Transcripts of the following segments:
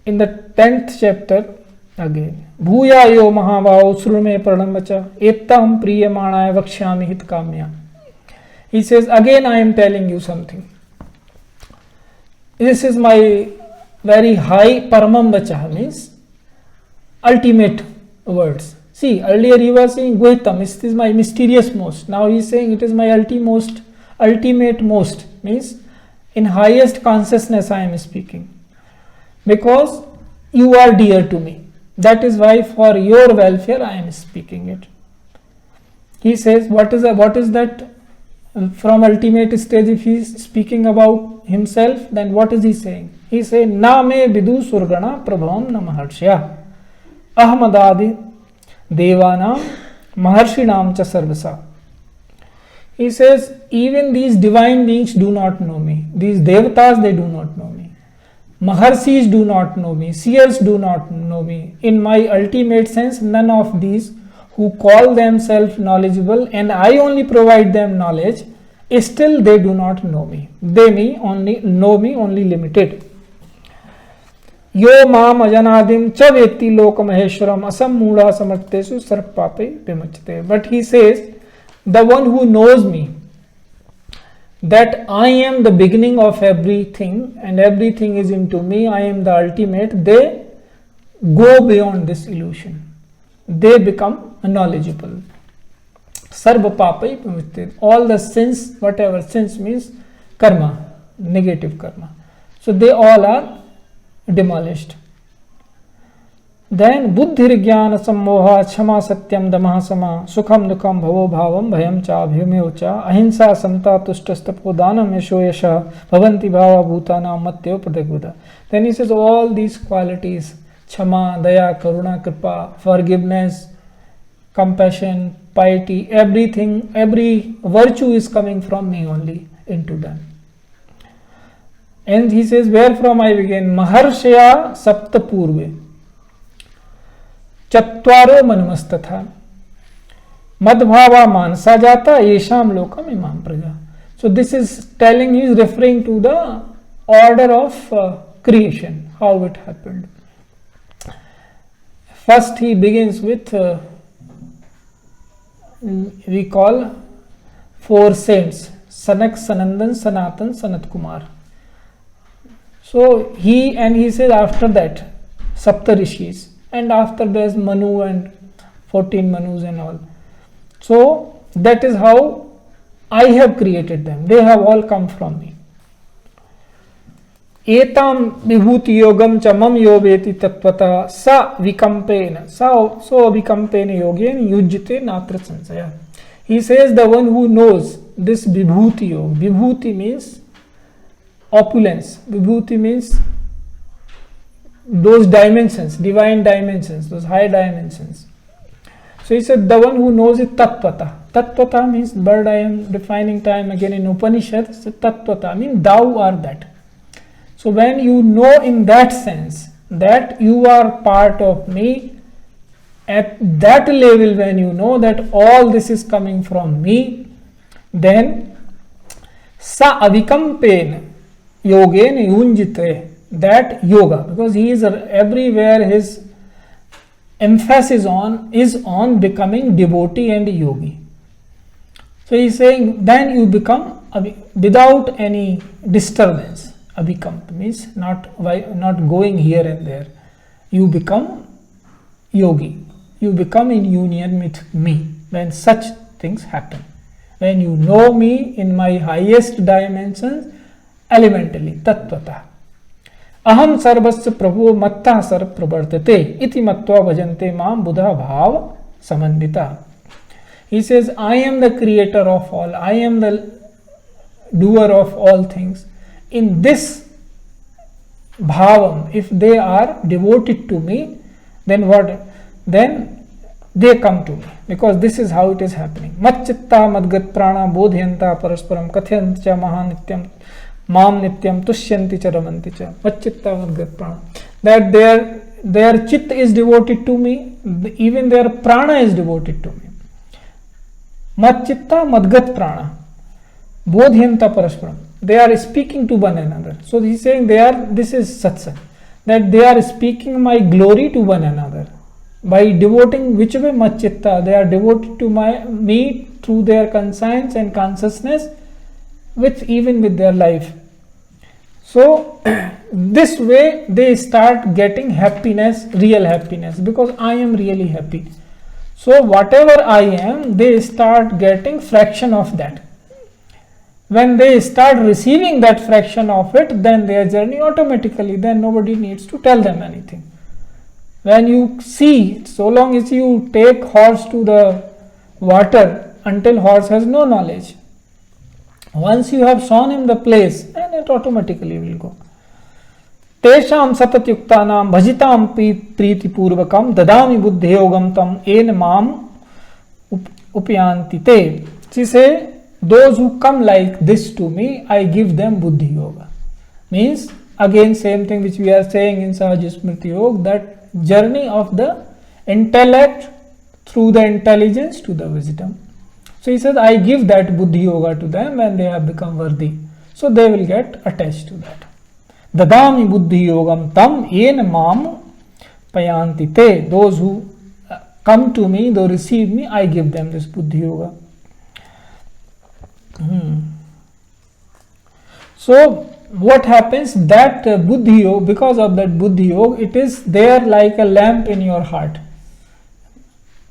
In the 10th chapter, again, Bhuyayo Mahavao Srume Pranamacha Ettam Priyamanaya Vakshami Hit Kamya. He says, again I am telling you something. This is my very high Paramam Vacha, means ultimate words. See, earlier he was saying Guhitam, this is my mysterious most. Now he is saying it is my ultimate most, means in highest consciousness I am speaking. Because you are dear to me. That is why for your welfare I am speaking it. He says, what is that from ultimate stage? If he is speaking about himself, then what is he saying? He is saying, Na me vidu surgana prabhavam na maharshya ahmadadi devanam maharshinam cha sarvasa. He says, even these divine beings do not know me. These devatas, they do not know me. Maharshis do not know me, seers do not know me. In my ultimate sense, none of these who call themselves knowledgeable and I only provide them knowledge, still they do not know me. They know me only limited. Yo mam ajanadim cha veti lokamaheshwaram asam mula samartesu sarpape vimachate. But he says, the one who knows me, that I am the beginning of everything and everything is into me, I am the ultimate, they go beyond this illusion. They become knowledgeable. Sarva papai pamite. All the sins, whatever sins means karma, negative karma. So they all are demolished. Then buddhir jnana sammoha chama satyam damaha sama sukham dukham bhavo bhavam bhayam cha bhyumyo cha ahimsa samta tushtastapo danam yasho yasha bhavanti bhava bhutanam matyo pradagvada. Then he says all these qualities, chama, daya, karuna, kripa, forgiveness, compassion, piety, everything, every virtue is coming from me only into them. And he says, where from I begin? Maharshya sapta purve चत्वारो मनमस्तथा मद्भावा मानसा जाता येषाम लोकम इमाम प्रजा. So this is telling, he is referring to the order of creation, how it happened. First he begins with we call four saints: Sanak, Sanandan, Sanatan, Sanat Kumar. So he says after that Sapta Rishis. And after there's Manu and 14 Manus and all. So that is how I have created them. They have all come from me. Etam vibhuti yogam cha mam yoveti tattvata sa vikampena. So vikampena yogena yujjate natra sansaya. He says the one who knows this vibhuti yoga. Vibhuti means opulence. Vibhuti means those dimensions, divine dimensions, those high dimensions. So he said the one who knows it tattvata. Tattvata means, but I am defining time again in Upanishad. So tattvata means thou are that. So when you know in that sense that you are part of me, at that level when you know that all this is coming from me, then sa avikampena yogena yunjite. That yoga, because he is everywhere, his emphasis is on becoming devotee and yogi. So he is saying then you become without any disturbance. Abhikamp means not going here and there. You become yogi. You become in union with me when such things happen. When you know me in my highest dimensions, elementally, tattvata. Aham sarvasya prabhu matta sarv pravartate iti matva bhajante mam buddha bhav samandita. He says, I am the creator of all. I am the doer of all things. In this bhavam, if they are devoted to me, then what? Then they come to me, because this is how it is happening. Matchitta madgat prana bodhyanta parasparam kathyancha mahanityam mam nityam tushyanti cha ramanti cha macchitta madgat prana, that their chit is devoted to me, even their prana is devoted to me. Macchitta madgat prana bodhyanta parasparam, they are speaking to one another. So he is saying this is satsang, that they are speaking my glory to one another by devoting, which way? Macchitta, they are devoted to me through their conscience and consciousness, even with their life. So this way they start getting happiness, real happiness, because I am really happy. So whatever I am, they start getting fraction of that. When they start receiving that fraction of it, then their journey automatically, then nobody needs to tell them anything. When you see, so long as you take horse to the water, until horse has no knowledge, once you have shown him the place, then it automatically will go. Tesham satatyuktanam bhajitam priti purvakam dadami buddhi yogam tam en mam upyanti te. She say, those who come like this to me, I give them buddhi yoga. Means, again same thing which we are saying in Sahaj Smriti Yoga, that journey of the intellect through the intelligence to the wisdom. So he says, I give that buddhi yoga to them when they have become worthy. So they will get attached to that. Dadami buddhi yogam tam yen mam payanti te. Those who come to me, they receive me, I give them this buddhi yoga. So what happens, that buddhi yoga, because of that buddhi yoga, it is there like a lamp in your heart.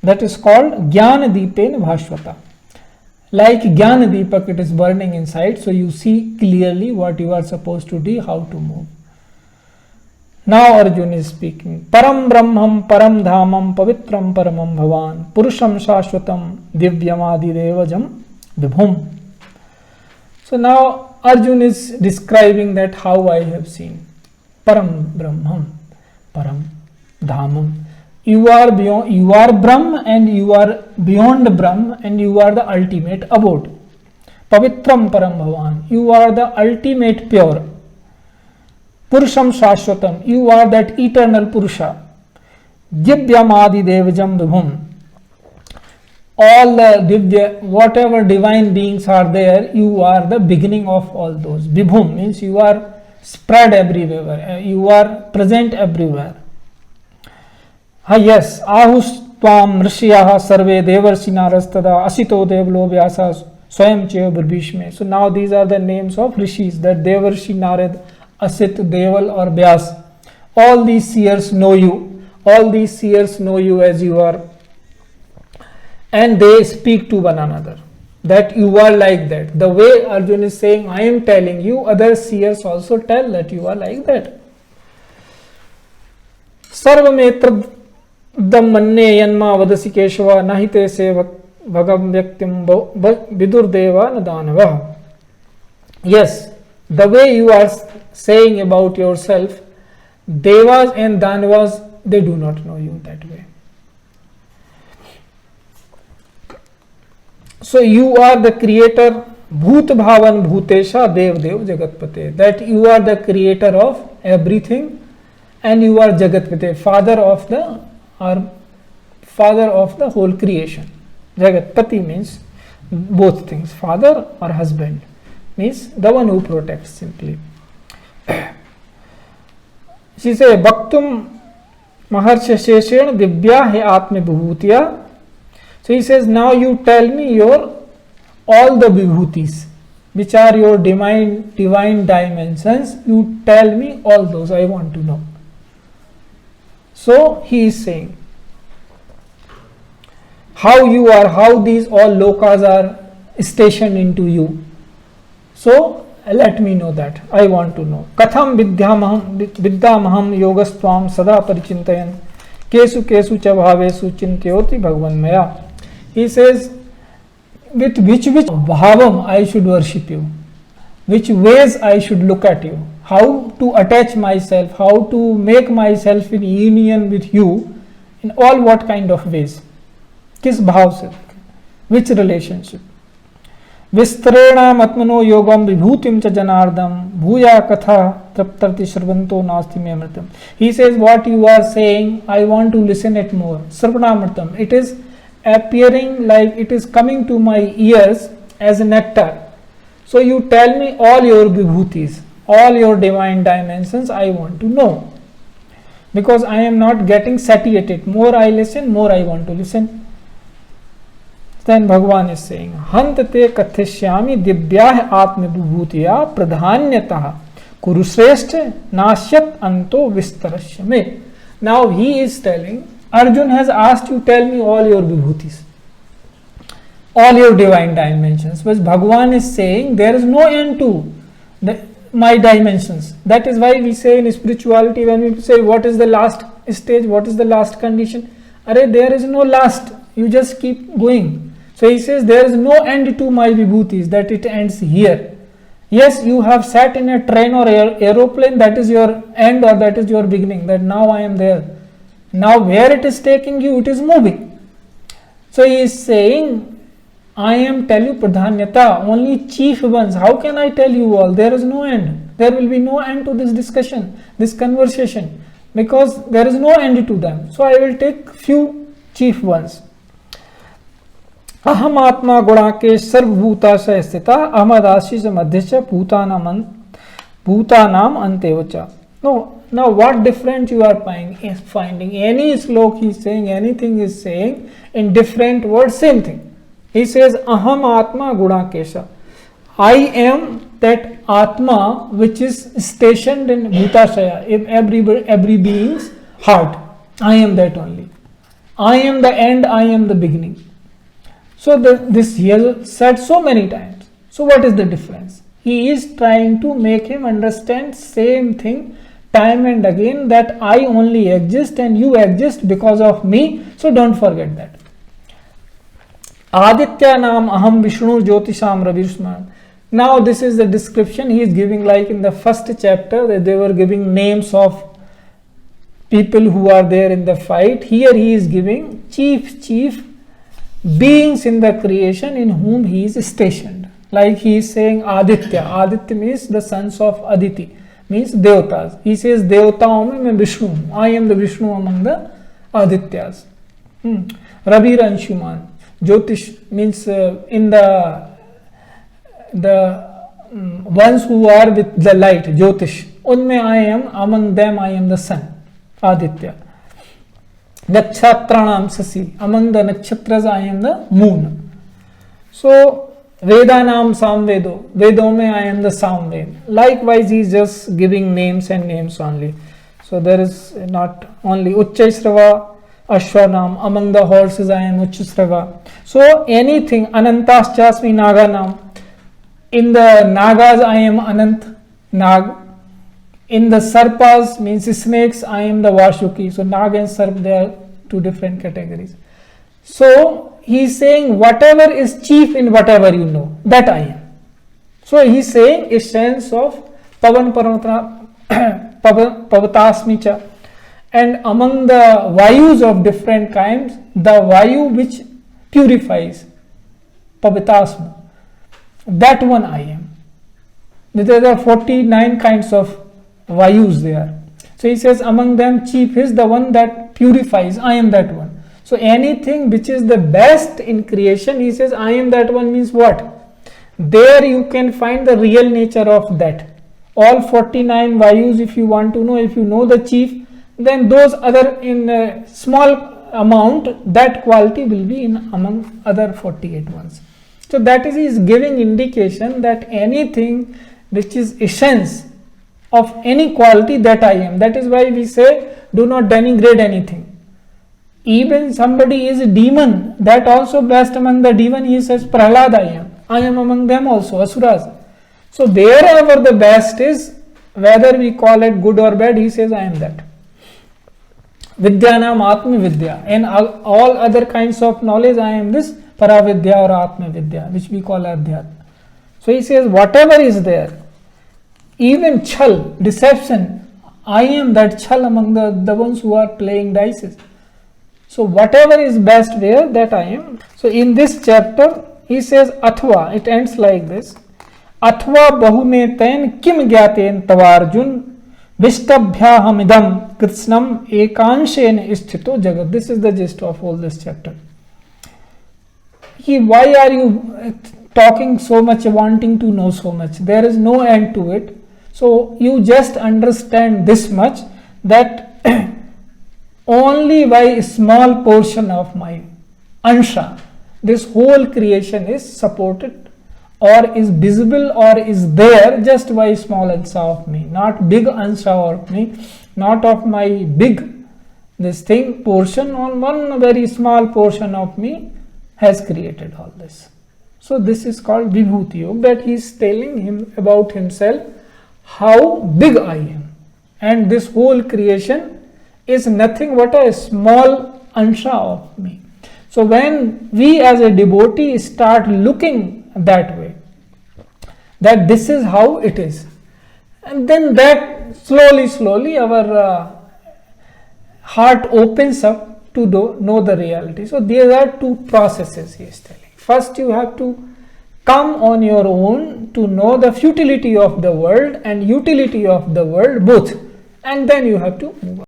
That is called jnana deepen bhashvata. Like jnana deepak, it is burning inside, so you see clearly what you are supposed to do, how to move. Now Arjuna is speaking. Param brahmam param dhamam pavitram paramam bhavan purusham shashvatam divyam adi devajam vibhum. So now Arjuna is describing that how I have seen. Param brahmam, param dhamam. You are beyond, you are Brahm and you are beyond Brahm, and you are the ultimate abode. Pavitram param bhavan, you are the ultimate pure. Purusham shashvatam, you are that eternal Purusha. Divyam adi devajam vibhum. All the divya, whatever divine beings are there, you are the beginning of all those. Vibhum means you are spread everywhere, you are present everywhere. Yes, ahus tvam rishyaha sarve devarshi narastada asito devlo vyasa swayam cheva burbhishme. So now these are the names of rishis, that Devarshi, Narad, Asit, Deval or Vyas. All these seers know you. All these seers know you as you are. And they speak to one another, that you are like that. The way Arjuna is saying, I am telling you, other seers also tell that you are like that. Sarvametra Dammanne yanma vadasi keshava nahite se bhagam vyaktim vidur deva nadanava. Yes, the way you are saying about yourself, devas and danavas, they do not know you that way. So you are the creator, Bhut Bhavan Bhutesha Dev Dev Jagatpate, that you are the creator of everything and you are Jagatpate, father of the whole creation. Jagatpati means both things, father or husband, means the one who protects simply. She says, Bhaktum Maharsha Sheshena Divya He Atma Vibhutiya. So he says, now you tell me your all the vibhutis, which are your divine dimensions. You tell me all those, I want to know. So he is saying how you are, how these all lokas are stationed into you. So let me know that, I want to know. Katham vidyamaham yogastvam sada parichintayan kesu kesu cha bhavesu chintyoti bhagavan maya. He says, with which bhavam I should worship you, which ways I should look at you, how to attach myself, how to make myself in union with you, in all what kind of ways, kis bhav se, which relationship. विस्तरेणात्मनो योगम विभूतिम च जनार्दम भूया कथा तृप्तर्ति श्रवंतो नास्ति मे अमृतम. He says what you are saying, I want to listen it more. Sravanamritam, it is appearing like it is coming to my ears as a nectar. So you tell me all your vibhutis, all your divine dimensions, I want to know. Because I am not getting satiated. More I listen, more I want to listen. Then Bhagavan is saying, Hantate kathishyami divyah atma vibhutiya pradhanyatah kurusreshte nasyat anto vistarasya me. Now he is telling, Arjun has asked you, tell me all your vibhutis, all your divine dimensions. But Bhagavan is saying, there is no end to my dimensions. That is why we say in spirituality, when we say what is the last stage, what is the last condition, there is no last, you just keep going. So he says there is no end to my vibhutis, that it ends here. Yes, you have sat in a train or aeroplane, that is your end or that is your beginning, that now I am there. Now where it is taking you, it is moving. So he is saying, I am tell you pradhanyata, only chief ones. How can I tell you all? There is no end. There will be no end to this discussion, this conversation, because there is no end to them. So I will take few chief ones. Aham atma gunake sarvabhutasya sthita ahmadashis madhya bhutanam antevacha. No, now what different you are finding? Any slok he is saying, anything is saying in different words, same thing. He says, Aham Atma Gunakesha. I am that Atma which is stationed in Bhutashaya, in every being's heart. I am that only. I am the end, I am the beginning. So this he has said so many times. So what is the difference? He is trying to make him understand same thing time and again, that I only exist and you exist because of me. So don't forget that. Aditya Nam Aham Vishnu Jyotisham Ravirshman. Now this is the description he is giving, like in the first chapter that they were giving names of people who are there in the fight. Here he is giving chief beings in the creation in whom he is stationed. Like he is saying Aditya. Aditya means the sons of Aditi, means Devatas. He says Devataon mein Vishnu. I am the Vishnu among the Adityas. Ravi Anshuman. Jyotish means in the ones who are with the light, Jyotish. Unme I am, among them I am the sun, Aditya. Nakshatranam Sasi. Among the nakshatras I am the moon. So Vedanam Samvedo. Vedome I am the Samved. Likewise he is just giving names and names only. So there is not only Uchchaisrava Ashwanam. Among the horses I am Uchchasrava. So anything, Anantaschasmi Naganam. In the Nagas I am Anant Nag. In the Sarpas means snakes, I am the Vashuki. So Nag and Sarp, they are two different categories. So he is saying whatever is chief in whatever you know, that I am. So he is saying a sense of Pavan Pavatasmicha. And among the Vayus of different kinds, the Vayu which purifies, Pavitasma, that one I am. There are 49 kinds of Vayus there. So he says among them chief is the one that purifies, I am that one. So anything which is the best in creation, he says I am that one, means what? There you can find the real nature of that. All 49 Vayus, if you want to know, if you know the chief, then those other in a small amount, that quality will be in among other 48 ones. So that is giving indication that anything which is essence of any quality, that I am. That is why we say do not denigrate anything. Even somebody is a demon, that also best among the demon, he says Prahlad I am. I am among them also, Asuras. So wherever the best is, whether we call it good or bad, he says I am that. Vidyanam Atma Vidya. And all other kinds of knowledge, I am this Paravidya or Atma Vidya, which we call Adhyatma. So he says whatever is there, even chal, deception, I am that chal among the ones who are playing dice. So whatever is best where, that I am. So in this chapter, he says athva, it ends like this, athva bahunetain kim gyaten tavarjun Vishtabhyahamidam Kritsnam ekanshen isthito jagat. This is the gist of all this chapter. Why are you talking so much, wanting to know so much? There is no end to it. So you just understand this much, that only by a small portion of my ansha, this whole creation is supported or is visible or is there just by small ansha of me, not big ansha of me, not of my big this thing portion, on one very small portion of me has created all this. So this is called Vibhuti Yoga, that he is telling him about himself, how big I am, and this whole creation is nothing but a small ansha of me. So when we as a devotee start looking that way, that this is how it is, and then that slowly our heart opens up to know the reality. So there are two processes he is telling. First you have to come on your own to know the futility of the world and utility of the world both, and then you have to move on.